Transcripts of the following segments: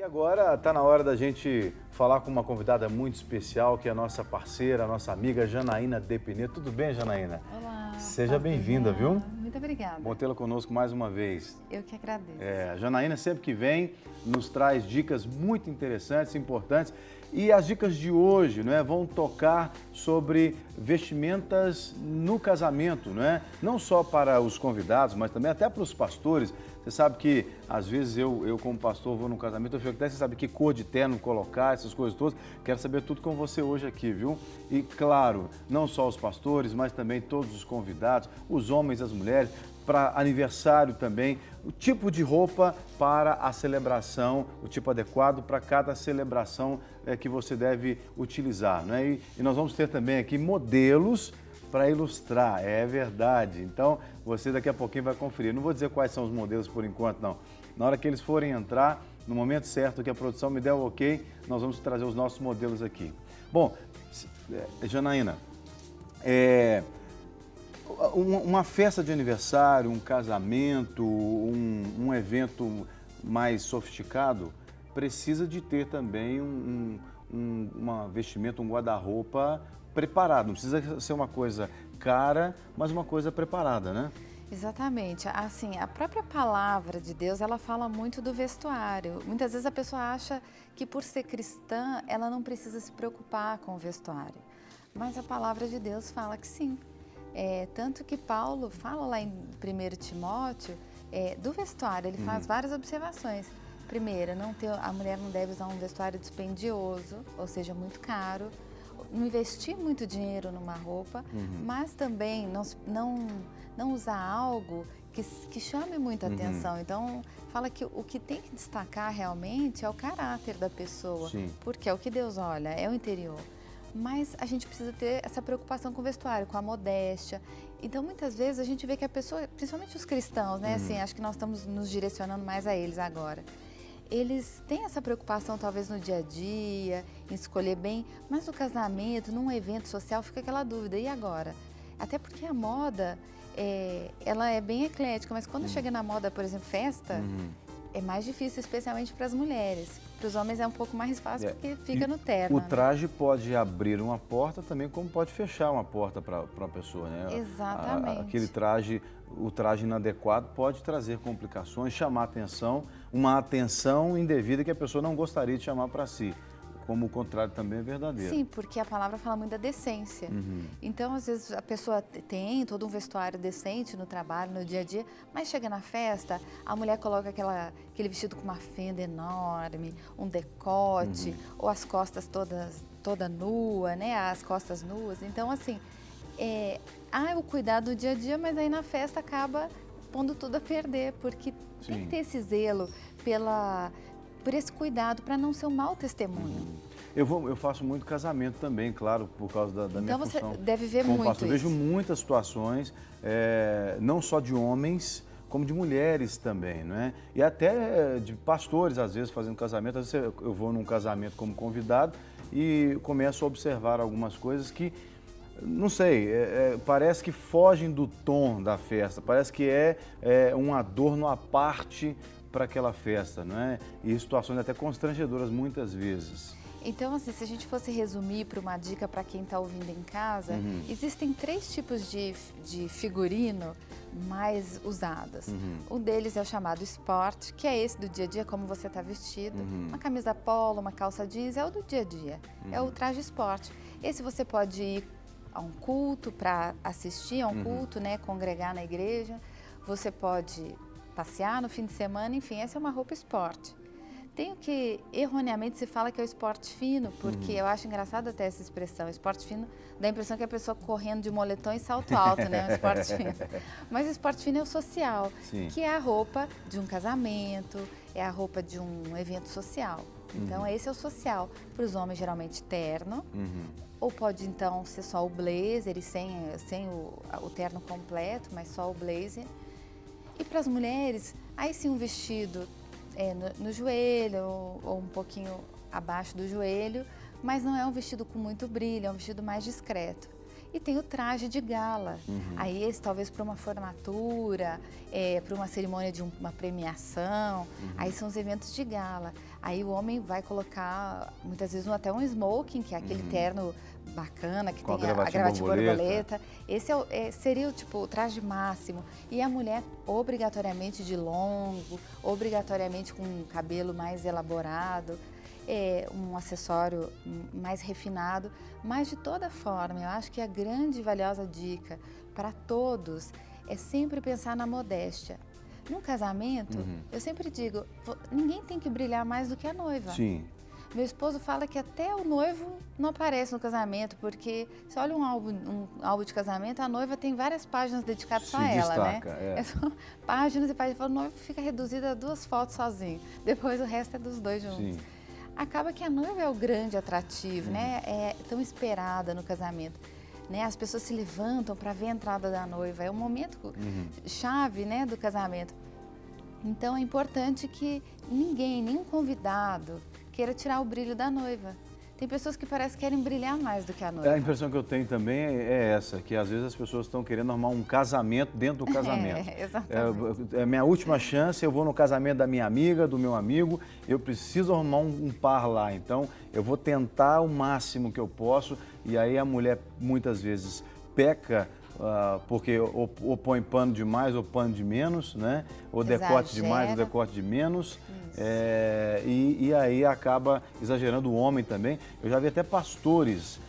agora está na hora da gente falar com uma convidada muito especial, que é a nossa parceira, a nossa amiga Janaína Depineto. Tudo bem, Janaína? Olá. Seja bem-vinda, viu? Muito obrigada. Bom tê-la conosco mais uma vez. Eu que agradeço. A Janaína sempre que vem nos traz dicas muito interessantes, importantes. E as dicas de hoje, vão tocar sobre vestimentas no casamento, Não só para os convidados, mas também até para os pastores. Você sabe que, às vezes, eu como pastor vou num casamento, eu fico até, você sabe que cor de terno colocar, essas coisas todas. Quero saber tudo com você hoje aqui, viu? E, claro, não só os pastores, mas também todos os convidados, os homens, as mulheres, para aniversário também, o tipo de roupa para a celebração, o tipo adequado para cada celebração que você deve utilizar, E nós vamos ter também aqui modelos para ilustrar, é verdade. Então, você daqui a pouquinho vai conferir. Não vou dizer quais são os modelos por enquanto, não. Na hora que eles forem entrar, no momento certo que a produção me der o ok, nós vamos trazer os nossos modelos aqui. Bom, Janaína, uma festa de aniversário, um casamento, um evento mais sofisticado, precisa de ter também uma vestimenta, um guarda-roupa preparado. Não precisa ser uma coisa cara, mas uma coisa preparada, né? Exatamente. Assim, a própria palavra de Deus, ela fala muito do vestuário. Muitas vezes a pessoa acha que por ser cristã, ela não precisa se preocupar com o vestuário. Mas a palavra de Deus fala que sim. Tanto que Paulo fala lá em 1 Timóteo do vestuário, ele faz várias observações. Primeiro, a mulher não deve usar um vestuário dispendioso, ou seja, muito caro, não investir muito dinheiro numa roupa, mas também não usar algo que chame muita atenção. Então, fala que o que tem que destacar realmente é o caráter da pessoa, porque é o que Deus olha, é o interior. Mas a gente precisa ter essa preocupação com o vestuário, com a modéstia. Então, muitas vezes, a gente vê que a pessoa, principalmente os cristãos, assim, acho que nós estamos nos direcionando mais a eles agora. Eles têm essa preocupação, talvez, no dia a dia, em escolher bem, mas no casamento, num evento social, fica aquela dúvida, e agora? Até porque a moda, ela é bem eclética, mas quando chega na moda, por exemplo, festa, é mais difícil, especialmente para as mulheres. Para os homens é um pouco mais fácil, porque fica no terno. O traje pode abrir uma porta também, como pode fechar uma porta para uma pessoa, Exatamente. O traje inadequado pode trazer complicações, chamar atenção, uma atenção indevida que a pessoa não gostaria de chamar para si. Como o contrário também é verdadeiro. Sim, porque a palavra fala muito da decência. Então, às vezes, a pessoa tem todo um vestuário decente no trabalho, no dia a dia, mas chega na festa, a mulher coloca aquele vestido com uma fenda enorme, um decote, ou as costas toda nua, as costas nuas. Então, assim, o cuidado do dia a dia, mas aí na festa acaba pondo tudo a perder, porque tem que ter esse zelo por esse cuidado, para não ser um mau testemunho. Eu faço muito casamento também, claro, por causa da minha função. Então você deve ver como muito pastor. isso. Vejo muitas situações, não só de homens, como de mulheres também, E até de pastores, às vezes, fazendo casamento. Às vezes eu vou num casamento como convidado e começo a observar algumas coisas que, não sei, parece que fogem do tom da festa, parece que é um adorno à parte para aquela festa, E situações até constrangedoras muitas vezes. Então, assim, se a gente fosse resumir para uma dica para quem está ouvindo em casa, existem 3 tipos de figurino mais usados. Um deles é o chamado esporte, que é esse do dia a dia, como você está vestido. Uma camisa polo, uma calça jeans, é o do dia a dia, é o traje esporte. Esse você pode ir a um culto para assistir a um culto, congregar na igreja. Você pode passear no fim de semana, enfim, essa é uma roupa esporte. Tem o que erroneamente se fala que é o esporte fino, porque eu acho engraçado até essa expressão, esporte fino, dá a impressão que é a pessoa correndo de moletom e salto alto, o esporte fino. Mas o esporte fino é o social, que é a roupa de um casamento, é a roupa de um evento social. Então, esse é o social. Para os homens, geralmente, terno, ou pode, então, ser só o blazer e sem o terno completo, mas só o blazer. E para as mulheres, aí sim um vestido no joelho ou um pouquinho abaixo do joelho, mas não é um vestido com muito brilho, é um vestido mais discreto. E tem o traje de gala. Aí esse talvez para uma formatura, para uma cerimônia de uma premiação. Aí são os eventos de gala. Aí o homem vai colocar, muitas vezes, até um smoking, que é aquele terno bacana, que com tem a gravatinha gravatinha borboleta. borboleta. Esse seria o traje máximo. E a mulher, obrigatoriamente de longo, obrigatoriamente com um cabelo mais elaborado, um acessório mais refinado. Mas, de toda forma, eu acho que a grande e valiosa dica para todos é sempre pensar na modéstia. Num casamento, eu sempre digo, ninguém tem que brilhar mais do que a noiva. Sim. Meu esposo fala que até o noivo não aparece no casamento, porque se olha um álbum de casamento, a noiva tem várias páginas dedicadas só a ela, destaca, né? São páginas e páginas. O noivo fica reduzido a 2 fotos sozinho, depois o resto é dos dois juntos. Sim. Acaba que a noiva é o grande atrativo, né? É tão esperada no casamento. Né? As pessoas se levantam para ver a entrada da noiva, é um momento chave, né, do casamento. Então é importante que nenhum convidado queira tirar o brilho da noiva. Tem pessoas que parece que querem brilhar mais do que a noiva. A impressão que eu tenho também é essa, que às vezes as pessoas estão querendo arrumar um casamento dentro do casamento. Exatamente. É a minha última chance, eu vou no casamento da minha amiga, do meu amigo, eu preciso arrumar um par lá, então eu vou tentar o máximo que eu posso, e aí a mulher muitas vezes peca, porque ou põe pano de mais ou pano de menos, né? Ou decote de mais ou decote de menos. E aí acaba exagerando o homem também. Eu já vi até pastores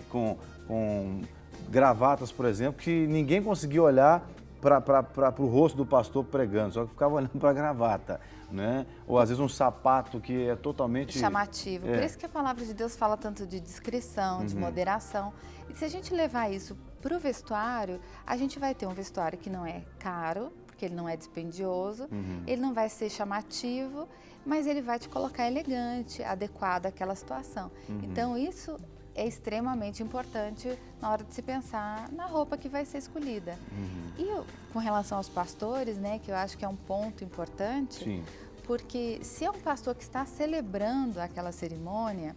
com gravatas, por exemplo, que ninguém conseguia olhar para o rosto do pastor pregando, só que ficava olhando para a gravata, né? Ou às vezes um sapato que é totalmente chamativo. Por isso que a palavra de Deus fala tanto de discrição, de moderação. E se a gente levar isso para o vestuário, a gente vai ter um vestuário que não é caro, porque ele não é dispendioso, ele não vai ser chamativo, mas ele vai te colocar elegante, adequado àquela situação. Então isso é extremamente importante na hora de se pensar na roupa que vai ser escolhida. E com relação aos pastores, né, que eu acho que é um ponto importante, Sim. porque se é um pastor que está celebrando aquela cerimônia,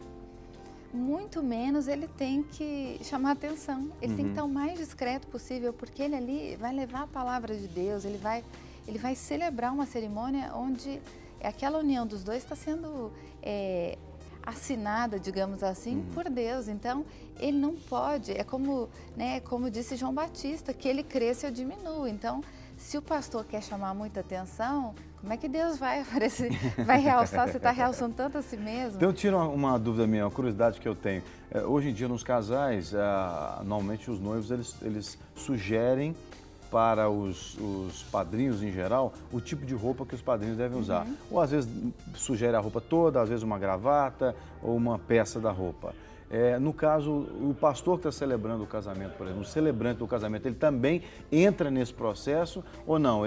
muito menos ele tem que chamar atenção. Ele tem que estar o mais discreto possível, porque ele ali vai levar a palavra de Deus, ele vai celebrar uma cerimônia onde aquela união dos dois está sendo assinada, digamos assim, por Deus. Então, ele não pode, como disse João Batista, que ele cresça e eu diminuo. Então, se o pastor quer chamar muita atenção, como é que Deus vai aparecer, vai realçar? Você está realçando tanto a si mesmo? Então, tira uma dúvida minha, uma curiosidade que eu tenho. Hoje em dia, nos casais, normalmente os noivos, eles sugerem para os padrinhos em geral, o tipo de roupa que os padrinhos devem usar. Ou às vezes sugere a roupa toda, às vezes uma gravata ou uma peça da roupa. No caso, o pastor que está celebrando o casamento, por exemplo, o celebrante do casamento, ele também entra nesse processo ou não?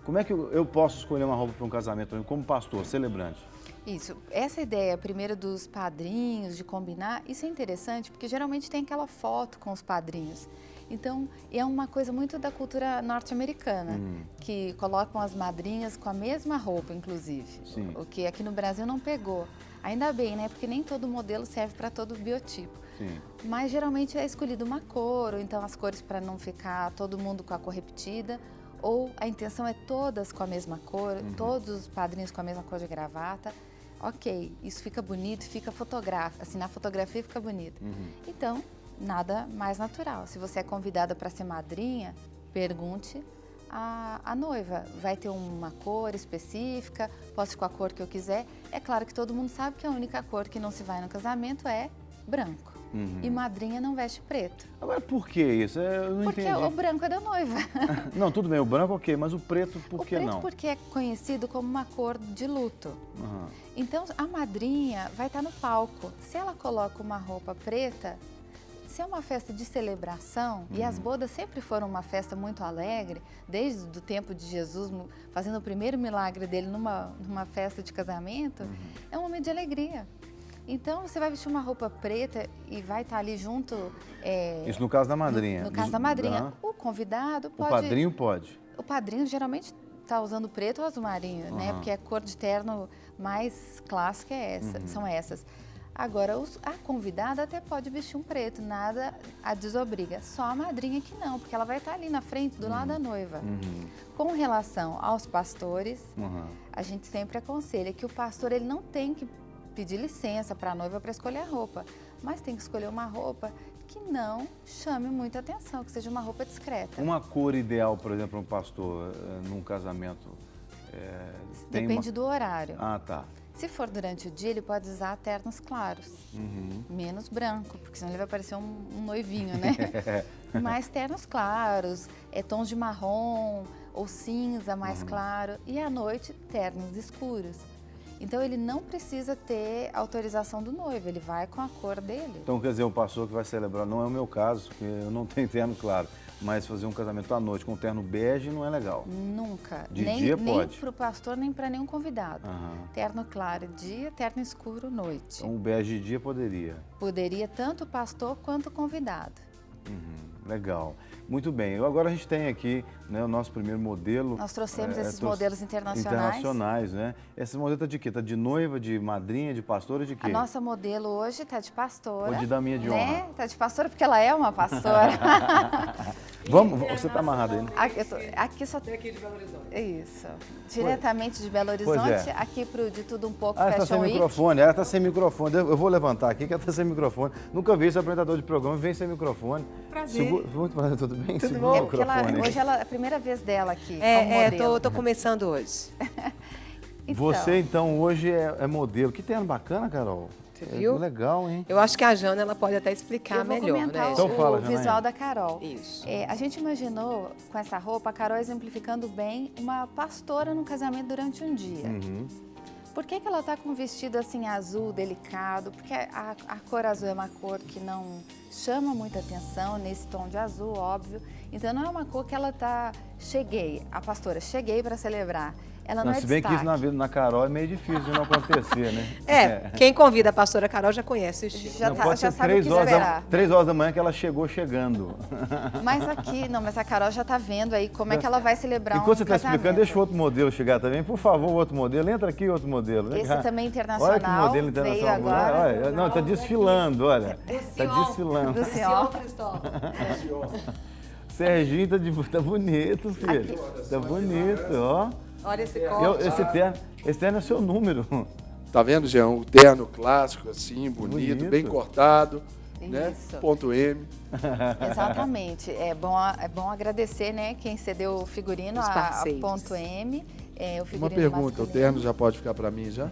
Como é que eu posso escolher uma roupa para um casamento, por exemplo, como pastor, celebrante? Isso, essa ideia primeiro dos padrinhos, de combinar, isso é interessante porque geralmente tem aquela foto com os padrinhos. Então, é uma coisa muito da cultura norte-americana, que colocam as madrinhas com a mesma roupa, inclusive. Sim. O que aqui no Brasil não pegou. Ainda bem, né? Porque nem todo modelo serve para todo biotipo. Sim. Mas geralmente é escolhido uma cor, ou então as cores para não ficar todo mundo com a cor repetida. Ou a intenção é todas com a mesma cor, todos os padrinhos com a mesma cor de gravata. Ok, isso fica bonito, fica fotográfico, assim, na fotografia fica bonito. Então, nada mais natural. Se você é convidada para ser madrinha, pergunte à noiva. Vai ter uma cor específica? Posso ir com a cor que eu quiser? É claro que todo mundo sabe que a única cor que não se vai no casamento é branco. E madrinha não veste preto. Agora, por que isso? Eu não Porque entendi. o branco é da noiva. Não, tudo bem, o branco ok, mas o preto por que não? O preto porque é conhecido como uma cor de luto. Então, a madrinha vai estar no palco. Se ela coloca uma roupa preta, se é uma festa de celebração, e as bodas sempre foram uma festa muito alegre, desde o tempo de Jesus, fazendo o primeiro milagre dele numa festa de casamento, é um momento de alegria. Então, você vai vestir uma roupa preta e vai estar ali junto... Isso no caso da madrinha. No caso da madrinha. O convidado pode... O padrinho pode. O padrinho geralmente está usando preto ou azul marinho, né? Porque a cor de terno mais clássica são essas. Agora, a convidada até pode vestir um preto, nada a desobriga. Só a madrinha que não, porque ela vai estar ali na frente, do lado da noiva. Com relação aos pastores, a gente sempre aconselha que o pastor ele não tem que pedir licença para a noiva para escolher a roupa, mas tem que escolher uma roupa que não chame muita atenção, que seja uma roupa discreta. Uma cor ideal, por exemplo, um pastor num casamento? Depende do horário. Ah, tá. Se for durante o dia, ele pode usar ternos claros, menos branco, porque senão ele vai parecer um noivinho, né? Mais ternos claros, tons de marrom ou cinza mais claro, e à noite, ternos escuros. Então, ele não precisa ter autorização do noivo, ele vai com a cor dele. Então, quer dizer, um pastor que vai celebrar, não é o meu caso, porque eu não tenho terno claro, mas fazer um casamento à noite com terno bege não é legal. Nunca. De dia pode? Nem para o pastor, nem para nenhum convidado. Terno claro dia, terno escuro noite. Então, o bege de dia poderia? Poderia tanto o pastor quanto o convidado. Legal. Muito bem. Agora a gente tem aqui, né, o nosso primeiro modelo. Nós trouxemos esses modelos internacionais. Internacionais, né? Esse modelo está de quê? Está de noiva, de madrinha, de pastora, de quê? A nossa modelo hoje está de pastora. Ou de daminha de honra. Está de pastora porque ela é uma pastora. Vamos, você está amarrado aí, né? Aqui só... Aqui de Belo Horizonte. Isso. Diretamente de Belo Horizonte, aqui para o De Tudo Um Pouco Ela está Fashion sem Week. microfone, ela está sem microfone. Eu vou levantar aqui que ela está sem microfone. Nunca vi esse apresentador de programa, vem sem microfone. Prazer. Muito prazer, tudo bem? Tudo Segura bom? o microfone. Hoje é a primeira vez dela aqui como modelo. Tô começando hoje. Então, Você, então, hoje é modelo. Que terno bacana, Carol. Você viu? Legal, hein? Eu acho que a Jana ela pode até explicar eu vou melhor, comentar né? Então fala, o Janaína. visual da Carol. Isso. A gente imaginou com essa roupa a Carol exemplificando bem uma pastora no casamento durante um dia. Por que ela está com um vestido assim azul, delicado? Porque a cor azul é uma cor que não chama muita atenção nesse tom de azul, óbvio. Então não é uma cor que ela tá... a pastora, cheguei para celebrar. Ela não é Se bem que destaque. isso na Carol é meio difícil de não acontecer, né? Quem convida a pastora Carol já conhece o estilo. Já, Não pode já ser sabe o que 3 horas da manhã que ela chegou chegando. Mas a Carol já está vendo aí como é que ela vai celebrar Enquanto você está casamento. explicando, deixa o outro modelo chegar também. Por favor, o outro modelo. Entra aqui, outro modelo. Vem Esse cá. também internacional. Olha que modelo veio internacional. agora. Olha, não, está desfilando, olha. Está desfilando. Do senhor. Serginho tá bonito, filho. Tá bonito, ó. Olha esse corte. Esse terno é seu número. Tá vendo, Jean? Um terno clássico, assim, bonito, bem cortado, né? Isso. Ponto M. Exatamente. É bom agradecer, né, quem cedeu o figurino, Os a parceiros. Ponto M. O Uma figurino pergunta, o masculino. terno já pode ficar para mim já?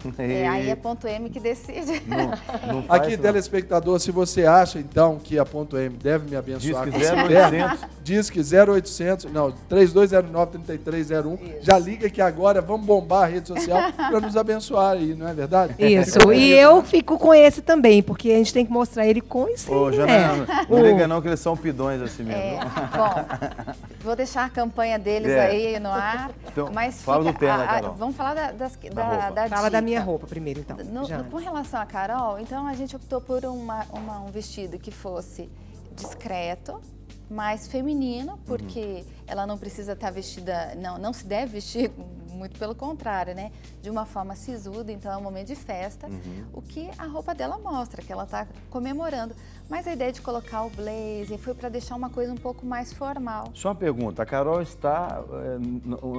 Aí é Ponto M que decide. Não faz Aqui, isso, não. telespectador, se você acha, então, que a Ponto M deve me abençoar Diz que com esse terno, 0800. diz que 0800, não, 3209-3301. Já liga que agora vamos bombar a rede social para nos abençoar aí, não é verdade? Isso, e eu fico com esse também, porque a gente tem que mostrar ele com e sem, Ô, né? Janaína, não liga não que eles são pidões assim mesmo. Bom, vou deixar a campanha deles aí no ar. Então, mas fala do terno, Carol. vamos falar roupa. da Fala da dica. minha roupa primeiro, então. Jana. Com relação à Carol, então a gente optou por um vestido que fosse discreto, mais feminino, porque ela não precisa estar vestida, não se deve vestir, muito pelo contrário, né? De uma forma sisuda, então é um momento de festa, o que a roupa dela mostra, que ela está comemorando. Mas a ideia de colocar o blazer foi para deixar uma coisa um pouco mais formal. Só uma pergunta, a Carol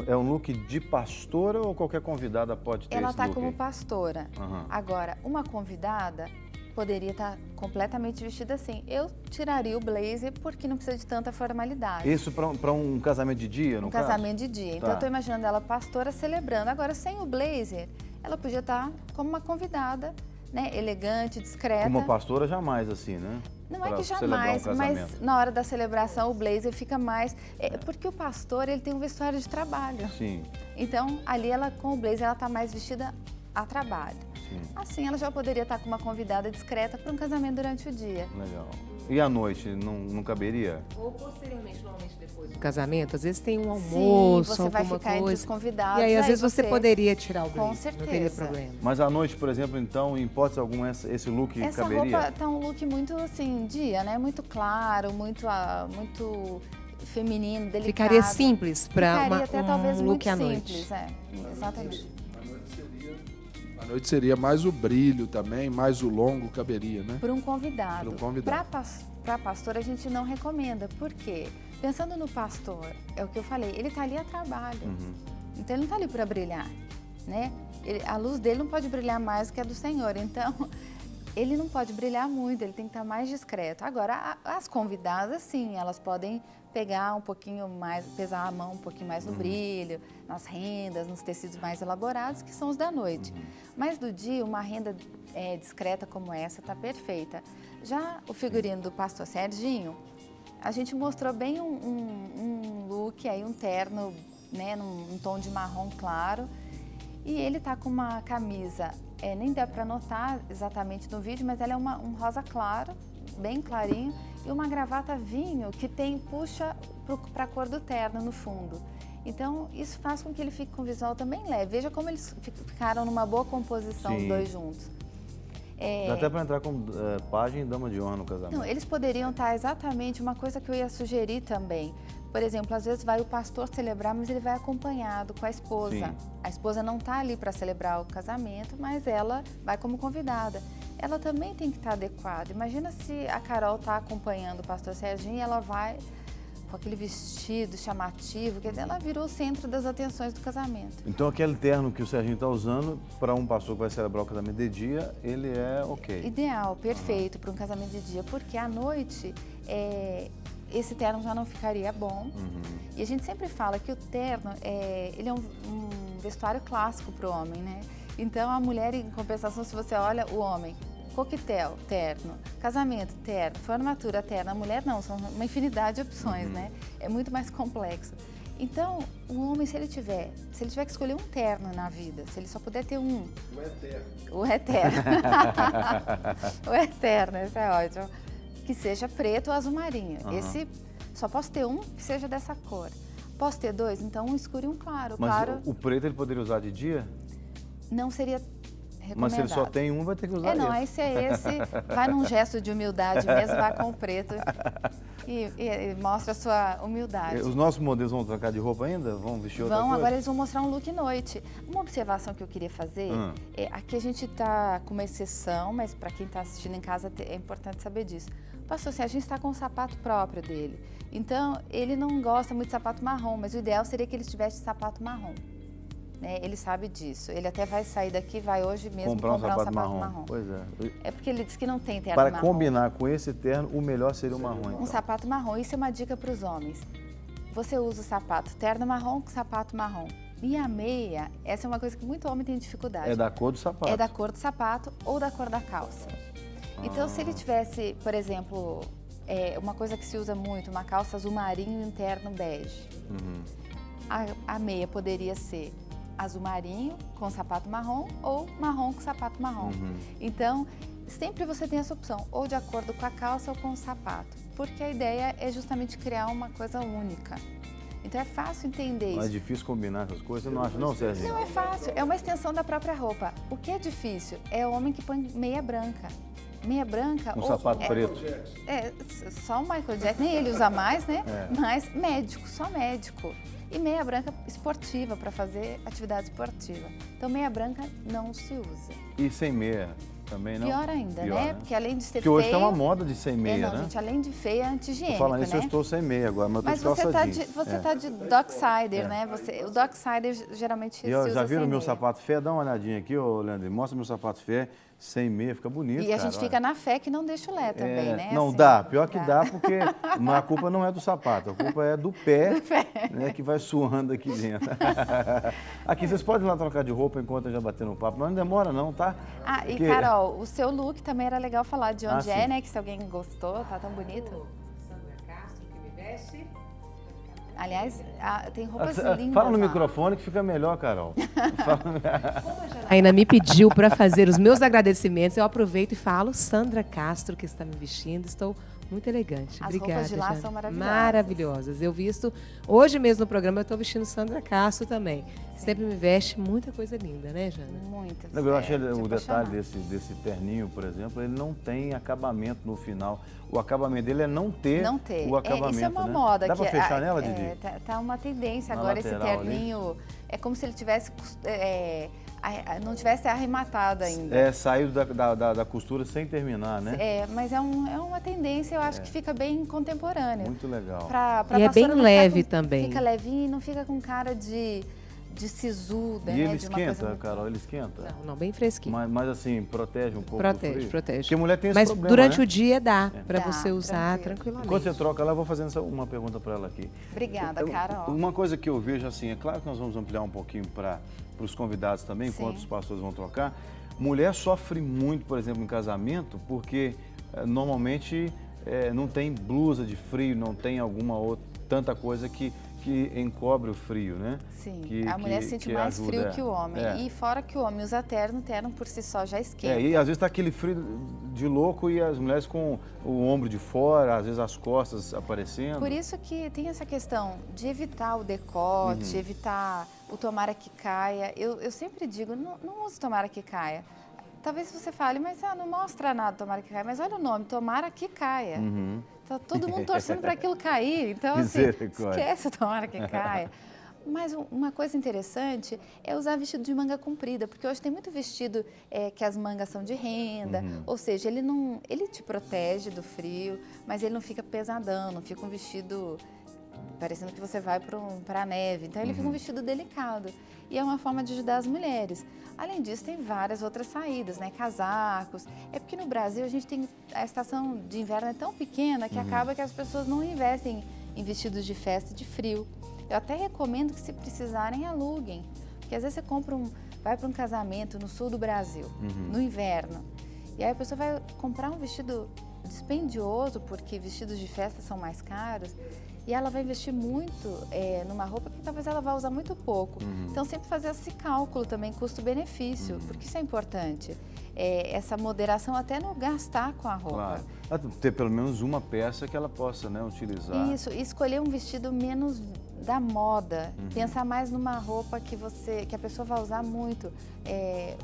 é um look de pastora ou qualquer convidada pode ter Ela esse está look? como aí? pastora. Agora, uma convidada poderia estar completamente vestida assim. Eu tiraria o blazer porque não precisa de tanta formalidade. Isso para um casamento de dia, no Um caso? casamento de dia. Então, Tá. eu estou imaginando ela pastora celebrando. Agora, sem o blazer, ela podia estar como uma convidada, né? Elegante, discreta. Como pastora, jamais assim, né? Não é Pra que celebrar um jamais, mas casamento. na hora da celebração o blazer fica mais... porque o pastor, ele tem um vestuário de trabalho. Sim, Então, ali, ela com o blazer, ela está mais vestida a trabalho. sim, Assim, ela já poderia estar com uma convidada discreta para um casamento durante o dia. legal. E à noite, não caberia? Ou posteriormente, normalmente depois do casamento, às vezes tem um almoço, Sim, você vai alguma ficar entre os coisa. convidados. E aí, às vezes, você poderia tirar o Com blazer, não teria certeza. problema. Mas à noite, por exemplo, então, em hipótese alguma, esse look Essa caberia? roupa tá um look muito, assim, dia, né? Muito claro, muito feminino, delicado. Ficaria simples para Ficaria até talvez um muito look à simples, noite. exatamente. A noite seria mais o brilho também, mais o longo caberia, né? Para um convidado. Para um convidado. Para pastor, a gente não recomenda. Por quê? Pensando no pastor, é o que eu falei, ele está ali a trabalho. Então, ele não está ali para brilhar, né? A luz dele não pode brilhar mais do que a do Senhor. Então, ele não pode brilhar muito, ele tem que estar mais discreto. Agora, as convidadas, sim, elas podem pegar um pouquinho mais, pesar a mão um pouquinho mais no brilho, nas rendas, nos tecidos mais elaborados, que são os da noite. Mas do dia, uma renda discreta como essa está perfeita. Já o figurino do pastor Serginho, a gente mostrou bem um look, aí, um terno, né, num tom de marrom claro. E ele tá com uma camisa, nem dá para notar exatamente no vídeo, mas ela é um rosa claro, bem clarinho, e uma gravata vinho que puxa para a cor do terno no fundo. Então, isso faz com que ele fique com um visual também leve. Veja como eles ficaram numa boa composição, Sim. os dois juntos. Dá até para entrar com pajem e dama de honra no casamento. Não, eles poderiam estar exatamente, uma coisa que eu ia sugerir também. Por exemplo, às vezes vai o pastor celebrar, mas ele vai acompanhado com a esposa. Sim. A esposa não está ali para celebrar o casamento, mas ela vai como convidada. Ela também tem que estar adequada. Imagina se a Carol está acompanhando o pastor Serginho e ela vai com aquele vestido chamativo, quer dizer, ela virou o centro das atenções do casamento. Então, aquele terno que o Serginho está usando, para um pastor que vai celebrar o casamento de dia, ele é ok. Ideal, perfeito para um casamento de dia, porque à noite esse terno já não ficaria bom. E a gente sempre fala que o terno ele é um vestuário clássico para o homem, né? Então, a mulher, em compensação, se você olha o homem, coquetel, terno, casamento, terno, formatura, terno. A mulher não, são uma infinidade de opções, né? É muito mais complexo. Então, o homem, se ele tiver que escolher um terno na vida, se ele só puder ter um... O eterno. O eterno. O eterno, esse é ótimo. Que seja preto ou azul marinho. Esse, só posso ter um que seja dessa cor. Posso ter dois? Então, um escuro e um claro. Mas Claro, o preto ele poderia usar de dia? não seria recomendado. Mas se ele só tem um, vai ter que usar não, esse. aí se é esse, vai num gesto de humildade mesmo, vai com o preto e mostra a sua humildade. Os nossos modelos vão trocar de roupa ainda? Vão vestir outra coisa? Agora eles vão mostrar um look noite. Uma observação que eu queria fazer, aqui a gente está com uma exceção, mas para quem está assistindo em casa é importante saber disso. O pastor Serginho está com um sapato próprio dele, então ele não gosta muito de sapato marrom, mas o ideal seria que ele tivesse sapato marrom. Ele sabe disso. Ele até vai sair daqui, vai hoje mesmo comprar um sapato marrom. Pois é. É porque ele disse que não tem terno Para marrom. combinar com esse terno, o melhor seria o marrom. Então. Um sapato marrom. Isso é uma dica para os homens. Você usa o sapato terno marrom com sapato marrom. E a meia, essa é uma coisa que muito homem tem dificuldade. É da cor do sapato. É da cor do sapato ou da cor da calça. Então, se ele tivesse, por exemplo, uma coisa que se usa muito, uma calça azul marinho e um terno bege. A meia poderia ser azul marinho com sapato marrom ou marrom com sapato marrom. Então, sempre você tem essa opção, ou de acordo com a calça ou com o sapato, porque a ideia é justamente criar uma coisa única. Então, é fácil entender isso. Não é difícil combinar essas coisas? Você não acha não, Serginho? Não, é fácil. É uma extensão da própria roupa. O que é difícil é o homem que põe meia branca. Meia branca... Um sapato preto. Só o Michael Jackson, nem ele usa mais, né? Mas médico, só médico. E meia branca esportiva, para fazer atividade esportiva. Então, meia branca não se usa. E sem meia também não? Pior ainda, Pior, né? Porque além de ser Porque hoje feia... tem uma moda de sem meia, não, né? gente, além de feia, é anti-higiênico, Falando nisso, né? eu estou sem meia agora, mas eu Mas estou de calça você jeans. você tá de Docksider, né? O Docksider geralmente se E usa já viram sem meu meia. sapato fé? Dá uma olhadinha aqui, ô Leandro. Mostra meu sapato fé sem meia, fica bonito, E a cara, gente fica na fé que não deixa o Lé também, né? Não, Assim, dá. Pior que dá, porque a culpa não é do sapato, a culpa é do pé, né, que vai suando aqui dentro. Aqui, vocês podem ir lá trocar de roupa enquanto eu já bater no papo, mas não demora não, tá? Ah, e Porque- Carol, o seu look também era legal falar de onde Ah, sim. né? Que se alguém gostou, tá tão bonito. Sandra Castro, que me veste. Aliás, tem roupas lindas Fala no lá. microfone que fica melhor, Carol. Ainda me pediu para fazer os meus agradecimentos. Eu aproveito e falo, Sandra Castro, que está me vestindo. Estou muito elegante. As Obrigada. roupas de lá Jana. são maravilhosas. Maravilhosas. Eu visto, hoje mesmo no programa, eu estou vestindo Sandra Castro também. Sempre me veste muita coisa linda, né, Jana? Muitas. Não, eu achei de o apaixonar. detalhe desse terninho, por exemplo, ele não tem acabamento no final. O acabamento dele é não ter, Não ter. o acabamento, Isso é uma né? moda. Dá que pra fechar nela, Didi? Tá uma tendência Na agora, esse lateral ali. terninho. É como se ele tivesse não tivesse arrematado ainda. Saiu da costura sem terminar, né? Mas é uma tendência, eu acho que fica bem contemporânea. Muito legal. E é bem leve também. Fica levinho e não fica com cara de sisuda, E né? ele de uma coisa esquenta, muito... Carol, ele esquenta? Não, bem fresquinho. Mas assim, protege um pouco do frio? Protege. Porque a mulher tem esse Mas problema, durante né? o dia dá para Dá, você usar tranquilo. tranquilamente. Enquanto você troca lá, eu vou fazendo uma pergunta para ela aqui. Obrigada, Carol. Uma coisa que eu vejo assim, é claro que nós vamos ampliar um pouquinho para os convidados também, Sim. enquanto os pastores vão trocar. Mulher sofre muito, por exemplo, em casamento, porque normalmente não tem blusa de frio, não tem alguma outra, tanta coisa que encobre o frio, né? Sim, Que- a mulher que- sente que mais ajuda, frio que o homem. E fora que o homem usa terno por si só já esquenta. E às vezes tá aquele frio de louco e as mulheres com o ombro de fora, às vezes as costas aparecendo. Por isso que tem essa questão de evitar o decote, evitar o tomara que caia. Eu sempre digo, não use tomara que caia. Talvez você fale, mas não mostra nada tomara que caia. Mas olha o nome, tomara que caia. Tá todo mundo torcendo para aquilo cair. Então, assim, Misericórdia. esquece o tomara que caia. Mas uma coisa interessante é usar vestido de manga comprida, porque hoje tem muito vestido que as mangas são de renda, ou seja, ele te protege do frio, mas ele não fica pesadão, não fica um vestido parecendo que você vai para a neve. Então ele fica um vestido delicado e é uma forma de ajudar as mulheres. Além disso, tem várias outras saídas, né? Casacos. É porque no Brasil a estação de inverno é tão pequena que acaba que as pessoas não investem em vestidos de festa de frio. Eu até recomendo que, se precisarem, aluguem. Porque às vezes você vai para um casamento no sul do Brasil, no inverno. E aí a pessoa vai comprar um vestido dispendioso, porque vestidos de festa são mais caros. E ela vai investir muito numa roupa que talvez ela vá usar muito pouco. Então, sempre fazer esse cálculo também, custo-benefício, porque isso é importante. Essa moderação até no gastar com a roupa. Claro. Ter pelo menos uma peça que ela possa, né, utilizar. Isso, e escolher um vestido menos da moda. Pensar mais numa roupa que a pessoa vai usar muito.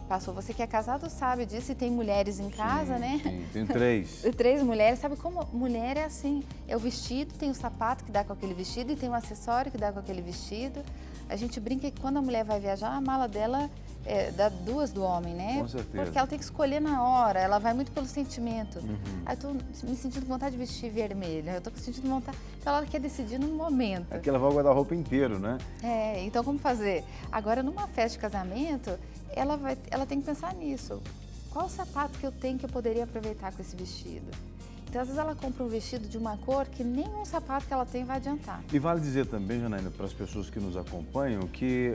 Pastor, você que é casado sabe disso, e tem mulheres em casa, né? Sim, tem 3. 3 mulheres, sabe como mulher é assim? É o vestido, tem o sapato que dá com aquele vestido e tem o acessório que dá com aquele vestido. A gente brinca que quando a mulher vai viajar, a mala dela dá 2 do homem, né? Com certeza. Porque ela tem que escolher na hora, ela vai muito pelo sentimento. Aí eu tô me sentindo com vontade de vestir vermelho, eu tô sentindo vontade... Então ela quer decidir no momento. É que ela vai guardar a roupa inteiro, né? Então como fazer? Agora, numa festa de casamento, ela tem que pensar nisso. Qual o sapato que eu tenho que eu poderia aproveitar com esse vestido? Então, às vezes ela compra um vestido de uma cor que nenhum sapato que ela tem vai adiantar. E vale dizer também, Janaína, para as pessoas que nos acompanham, que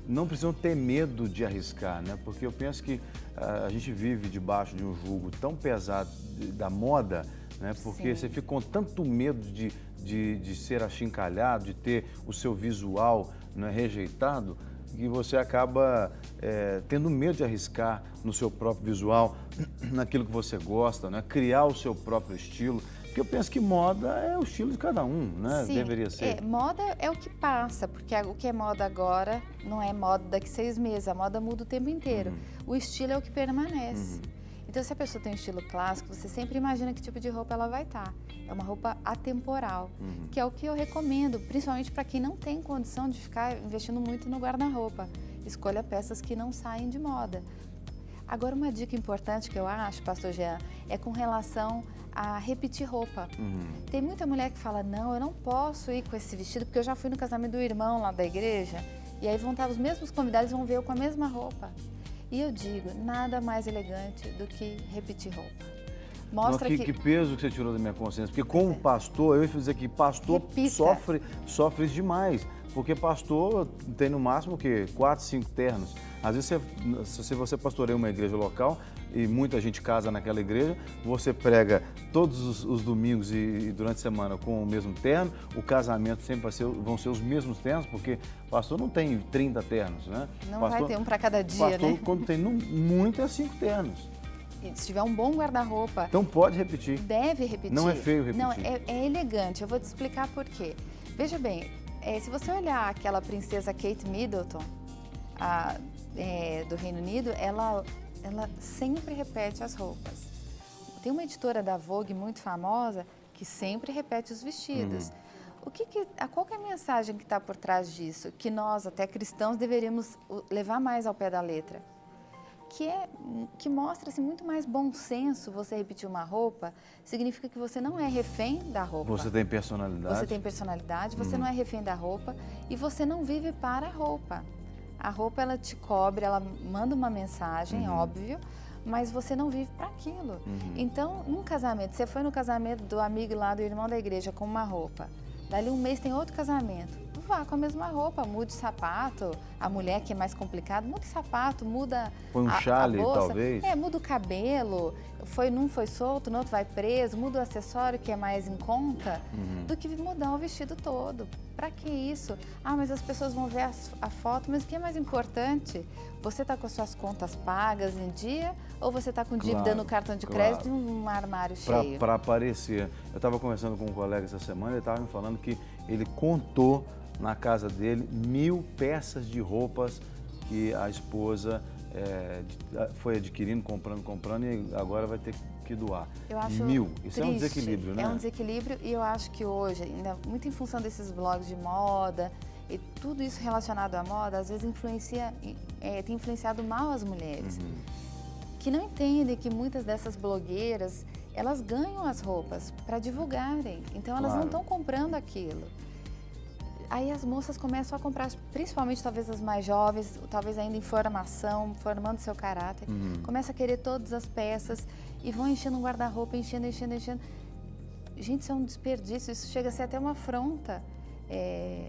não precisam ter medo de arriscar, né? Porque eu penso que a gente vive debaixo de um jugo tão pesado da moda, né? Porque você fica com tanto medo de ser achincalhado, de ter o seu visual, né, rejeitado, que você acaba tendo medo de arriscar no seu próprio visual, naquilo que você gosta, né? Criar o seu próprio estilo. Porque eu penso que moda é o estilo de cada um, né? Sim, Deveria ser. Moda é o que passa, porque o que é moda agora não é moda daqui 6 meses, a moda muda o tempo inteiro. O estilo é o que permanece. Então, se a pessoa tem um estilo clássico, você sempre imagina que tipo de roupa ela vai estar. É uma roupa atemporal, que é o que eu recomendo, principalmente para quem não tem condição de ficar investindo muito no guarda-roupa. Escolha peças que não saem de moda. Agora, uma dica importante que eu acho, pastor Jean, é com relação a repetir roupa. Tem muita mulher que fala, não, eu não posso ir com esse vestido, porque eu já fui no casamento do irmão lá da igreja, e aí vão estar os mesmos convidados e vão ver eu com a mesma roupa. E eu digo, nada mais elegante do que repetir roupa. Mostra que peso que você tirou da minha consciência. Porque como pastor, eu ia dizer que pastor sofre demais. Porque pastor tem no máximo o quê? 4, 5 ternos. Às vezes, se você pastoreia uma igreja local e muita gente casa naquela igreja, você prega todos os domingos e durante a semana com o mesmo terno, o casamento sempre vão ser os mesmos ternos, porque pastor não tem 30 ternos, né? Não pastor, vai ter um para cada dia, pastor, né? Quando tem muito é 5 ternos. Se tiver um bom guarda-roupa... Então pode repetir. Deve repetir. Não é feio repetir. Não, é elegante. Eu vou te explicar por quê. Veja bem, se você olhar aquela princesa Kate Middleton, do Reino Unido, ela sempre repete as roupas. Tem uma editora da Vogue muito famosa que sempre repete os vestidos. Qual que é a mensagem que está por trás disso? Que nós, até cristãos, deveríamos levar mais ao pé da letra. Que mostra assim, muito mais bom senso. Você repetir uma roupa significa que você não é refém da roupa. Você tem personalidade. Você tem personalidade, você não é refém da roupa e você não vive para a roupa. A roupa, ela te cobre, ela manda uma mensagem, óbvio, mas você não vive para aquilo. Então, num casamento, você foi no casamento do amigo lá, do irmão da igreja, com uma roupa. Dali um mês tem outro casamento. Vá com a mesma roupa, mude o sapato. A mulher que é mais complicado, muda o sapato, muda põe um chale, a bolsa. talvez. Muda o cabelo. Num foi solto, no outro vai preso. Muda o acessório que é mais em conta do que mudar o vestido todo. Para que isso? Mas as pessoas vão ver a foto, mas o que é mais importante? Você está com as suas contas pagas em dia ou você está com dívida no cartão de crédito e um armário cheio? Para aparecer. Eu estava conversando com um colega essa semana, ele estava me falando que ele contou na casa dele 1000 peças de roupas que a esposa foi adquirindo, comprando e agora vai ter que doar. Eu acho 1000. Isso triste. É um desequilíbrio, né? É um desequilíbrio e eu acho que hoje, ainda muito em função desses blogs de moda e tudo isso relacionado à moda, às vezes tem influenciado mal as mulheres. Que não entendem que muitas dessas blogueiras, elas ganham as roupas para divulgarem. Então elas não estão comprando aquilo. Aí as moças começam a comprar, principalmente talvez as mais jovens, talvez ainda em formação, formando seu caráter, começa a querer todas as peças e vão enchendo um guarda-roupa, enchendo. Gente, isso é um desperdício, isso chega a ser até uma afronta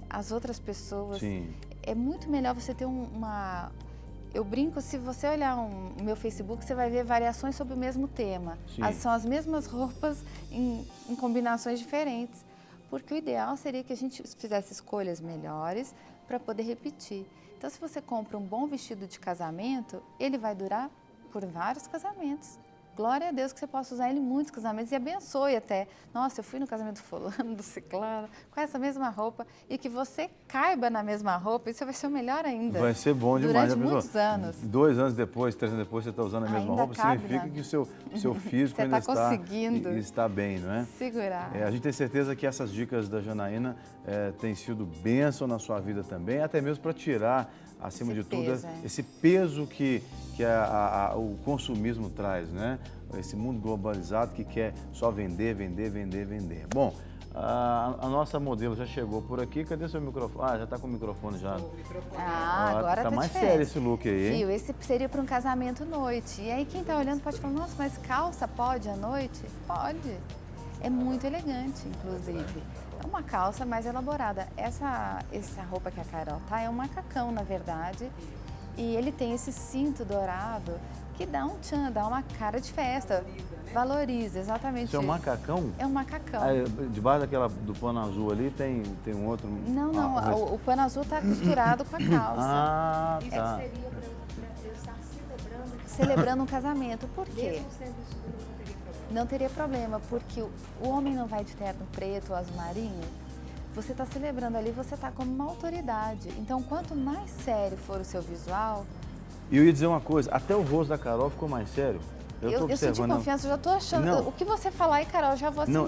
às outras pessoas. Sim. É muito melhor você ter Eu brinco, se você olhar o meu Facebook, você vai ver variações sobre o mesmo tema. São as mesmas roupas em combinações diferentes. Porque o ideal seria que a gente fizesse escolhas melhores para poder repetir. Então, se você compra um bom vestido de casamento, ele vai durar por vários casamentos. Glória a Deus que você possa usar ele em muitos casamentos e abençoe até. Nossa, eu fui no casamento do fulano, do ciclano, com essa mesma roupa. E que você caiba na mesma roupa, isso vai ser o melhor ainda. Vai ser bom demais. Durante muitos anos. 2 anos depois, 3 anos depois, você está usando a mesma Ainda roupa, cabe, significa né? que o seu físico ainda está bem, não é? Segurar. A gente tem certeza que essas dicas da Janaína têm sido bênção na sua vida também, até mesmo para tirar, acima de tudo, esse peso que o consumismo traz, né? Esse mundo globalizado que quer só vender. Bom, a nossa modelo já chegou por aqui. Cadê seu microfone? Já está com o microfone já. Agora tá mais diferente. sério esse look aí, hein? Viu, esse seria para um casamento noite. E aí quem está olhando pode falar, nossa, mas calça pode à noite? Pode. É muito elegante, inclusive. É uma calça mais elaborada. Essa roupa que a Carol tá é um macacão, na verdade. E ele tem esse cinto dourado que dá um tchan, dá uma cara de festa. Valoriza, exatamente. Isso é um macacão? É um macacão. Debaixo do pano azul ali tem um outro... Não, o pano azul está costurado com a calça. Tá. Seria para eu estar celebrando um casamento. Por quê? Não teria problema, porque o homem não vai de terno preto ou azul marinho. Você está celebrando ali, você está como uma autoridade. Então, quanto mais sério for o seu visual... E eu ia dizer uma coisa, até o rosto da Carol ficou mais sério. Eu senti confiança, eu já estou achando. Não. O que você falar aí, Carol, já vou assinar.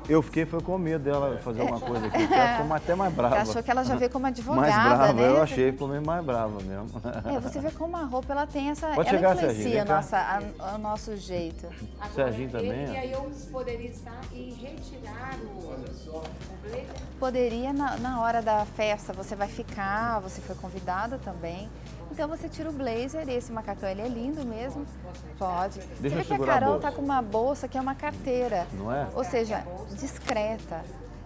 Eu fiquei foi com medo dela fazer alguma coisa aqui. Ela ficou até mais brava. Você achou que ela já veio como advogada, mais brava, né? Eu achei, ficou meio mais brava mesmo. Você vê como a roupa, ela tem essa... Pode ela chegar, influencia Serginho, o nosso jeito. Agora, Serginho também. E aí eu poderia estar e retirar o blazer? Poderia, na hora da festa, você vai ficar, você foi convidada também. Então você tira o blazer e esse macacão, ele é lindo mesmo. Pode. Deixa você vê eu que a Carol bolsa. tá com uma bolsa que é uma carteira. Não é? Ou seja, discreta.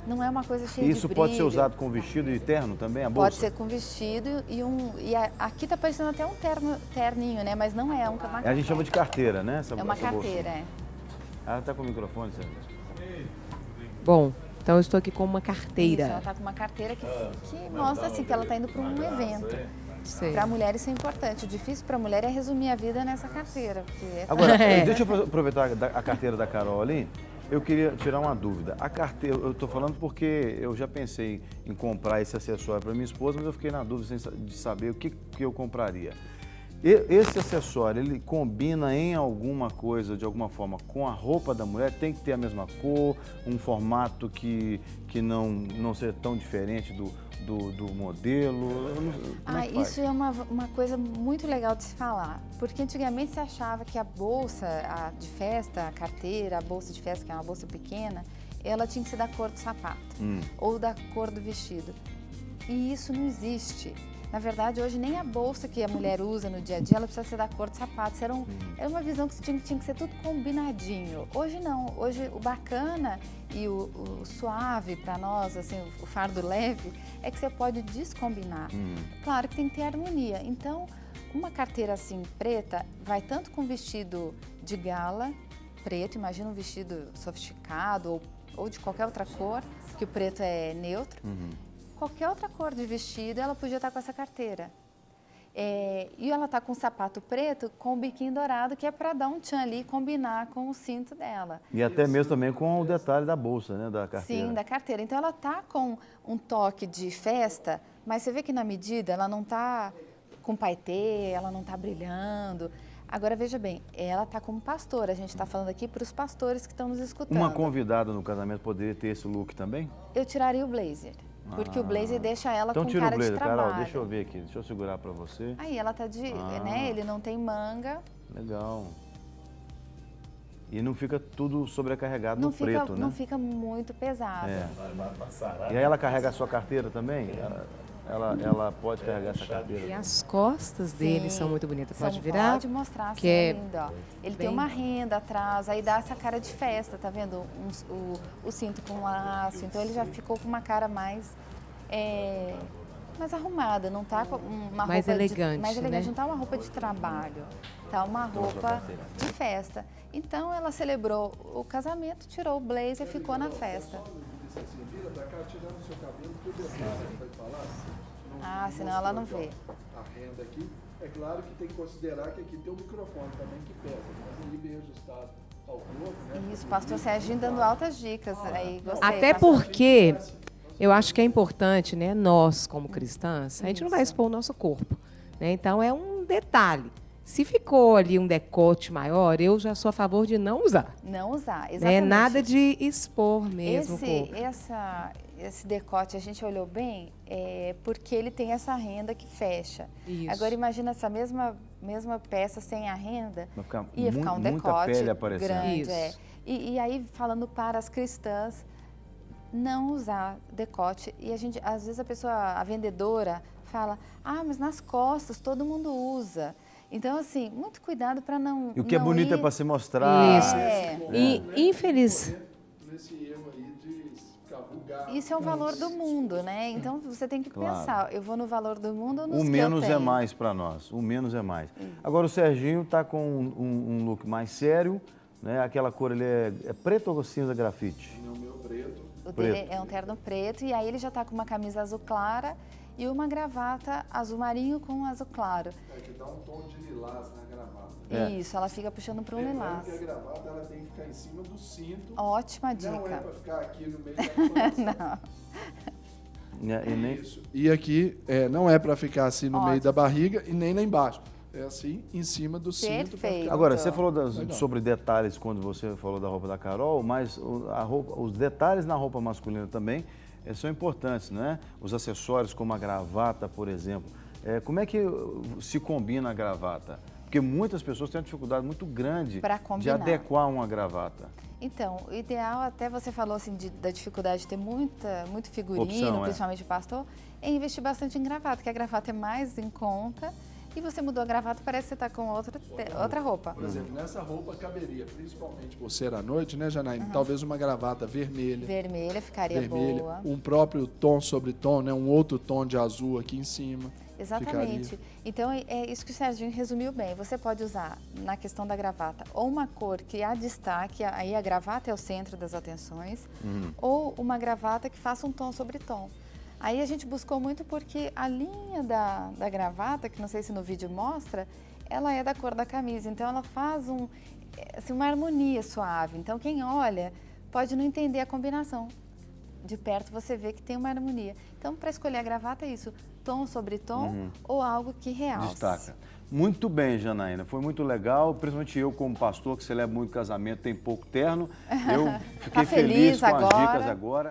Não é uma coisa cheia de Isso brilho. pode ser usado com vestido e terno também, a bolsa? Pode ser com vestido aqui tá parecendo até um terninho, né? Mas não é um macacão. A gente chama de carteira, né? É uma carteira, Ela tá com o microfone, Sérgio. Bom, então eu estou aqui com uma carteira. Isso, ela tá com uma carteira que mostra assim que ela tá indo para um evento. Para a mulher isso é importante. O difícil para a mulher é resumir a vida nessa carteira. Agora, deixa eu aproveitar a carteira da Carol ali. Eu queria tirar uma dúvida. A carteira, eu estou falando porque eu já pensei em comprar esse acessório para minha esposa, mas eu fiquei na dúvida de saber o que eu compraria. Esse acessório, ele combina em alguma coisa, de alguma forma, com a roupa da mulher? Tem que ter a mesma cor, um formato que não seja tão diferente do modelo? Como é que faz? Isso é uma coisa muito legal de se falar, porque antigamente se achava que a bolsa de festa, a carteira, a bolsa de festa, que é uma bolsa pequena, ela tinha que ser da cor do sapato ou da cor do vestido. E isso não existe. Na verdade, hoje nem a bolsa que a mulher usa no dia a dia, ela precisa ser da cor do sapato. Era uma visão que tinha que ser tudo combinadinho. Hoje não. Hoje o bacana e o suave para nós, assim, o fardo leve, é que você pode descombinar. Claro que tem que ter harmonia. Então, uma carteira assim preta vai tanto com vestido de gala preto, imagina um vestido sofisticado ou de qualquer outra cor, que o preto é neutro. Qualquer outra cor de vestido, ela podia estar com essa carteira. E ela está com um sapato preto com um biquinho dourado, que é para dar um tchan ali e combinar com o cinto dela. E até mesmo também com o detalhe da bolsa, né, da carteira. Sim, da carteira. Então ela está com um toque de festa, mas você vê que na medida ela não está com paetê, ela não está brilhando. Agora, veja bem, ela está como pastora. A gente está falando aqui para os pastores que estão nos escutando. Uma convidada no casamento poderia ter esse look também? Eu tiraria o blazer. Porque o blazer deixa ela então, com tira cara o blazer, de trabalho. Carol, deixa eu ver aqui, deixa eu segurar para você. Aí ela tá né, ele não tem manga. Legal. E não fica tudo sobrecarregado no preto, né? Não fica muito pesado. E aí ela carrega a sua carteira também? Ela pode carregar essa carteira? E as costas dele são muito bonitas. Pode virar? Pode mostrar, assim, que é lindo, ó. Ele tem bem... uma renda atrás, aí dá essa cara de festa, tá vendo? O cinto com laço, então ele já ficou com uma cara mais arrumada, não tá com uma mais roupa elegante, mais elegante, né? Não tá uma roupa de trabalho, tá uma roupa de festa. Então ela celebrou o casamento, tirou o blazer e ficou na festa. Vira pra cá, tirando o seu cabelo, tudo vai falar. Senão ela não vê. A renda aqui, é claro que tem que considerar que aqui tem um microfone também que pesa, mas aí bem ajustado ao corpo, né? Isso, pastor Serginho dando altas dicas aí, gostei. Até porque eu acho que é importante, né, nós como cristãs, a gente não vai expor o nosso corpo, né? Então é um detalhe. Se ficou ali um decote maior, eu já sou a favor de não usar. Não usar, exatamente. Né? Nada de expor mesmo o corpo. Esse decote, a gente olhou bem, porque ele tem essa renda que fecha. Isso. Agora imagina essa mesma peça sem a renda, ia ficar um muita decote pele aparecendo. grande. Isso. E aí, falando para as cristãs, não usar decote. E às vezes a vendedora fala, mas nas costas todo mundo usa. Então, assim, muito cuidado para não. E o que é bonito ir... é para se mostrar. Isso. E infeliz. Nesse erro aí de ficar vulgar. Isso é o valor do mundo, né? Então você tem que pensar, eu vou no valor do mundo ou nos O que menos eu é tenho? mais para nós, o menos é mais. Agora o Serginho está com um look mais sério, né? Aquela cor, ele é preto ou cinza grafite? O meu preto. O dele é um terno preto e aí ele já está com uma camisa azul clara e uma gravata azul marinho com azul claro. Que dá um tom de lilás na gravata. Isso, ela fica puxando para um lilás. Porque a gravata ela tem que ficar em cima do cinto. Ótima dica. Não é para ficar aqui no meio da Não. Isso. E aqui não é para ficar assim no meio Ótimo. da barriga e nem lá embaixo. É assim, em cima do cinto. Perfeito. Agora, você falou Legal. sobre detalhes quando você falou da roupa da Carol, mas os detalhes na roupa masculina também são importantes, né? Os acessórios como a gravata, por exemplo. Como é que se combina a gravata? Porque muitas pessoas têm uma dificuldade muito grande de adequar uma gravata. Então, o ideal, até você falou assim, da dificuldade de ter muito figurino, Opção, principalmente o pastor, é investir bastante em gravata, que a gravata é mais em conta. E você mudou a gravata, parece que você está com outra roupa. Por exemplo, nessa roupa caberia, principalmente por ser à noite, né, Janaína? Talvez uma gravata vermelha. Vermelha ficaria boa. Um próprio tom sobre tom, né? Um outro tom de azul aqui em cima. Exatamente. Ficaria. Então, é isso que o Serginho resumiu bem. Você pode usar, na questão da gravata, ou uma cor que a destaque, aí a gravata é o centro das atenções, ou uma gravata que faça um tom sobre tom. Aí a gente buscou muito porque a linha da gravata, que não sei se no vídeo mostra, ela é da cor da camisa. Então, ela faz uma harmonia suave. Então, quem olha pode não entender a combinação. de perto você vê que tem uma harmonia. Então, para escolher a gravata é isso, tom sobre tom ou algo que realce. Destaca. Muito bem, Janaína, foi muito legal, principalmente eu como pastor, que celebro muito casamento, tem pouco terno, eu fiquei Tá feliz feliz com as agora. dicas agora.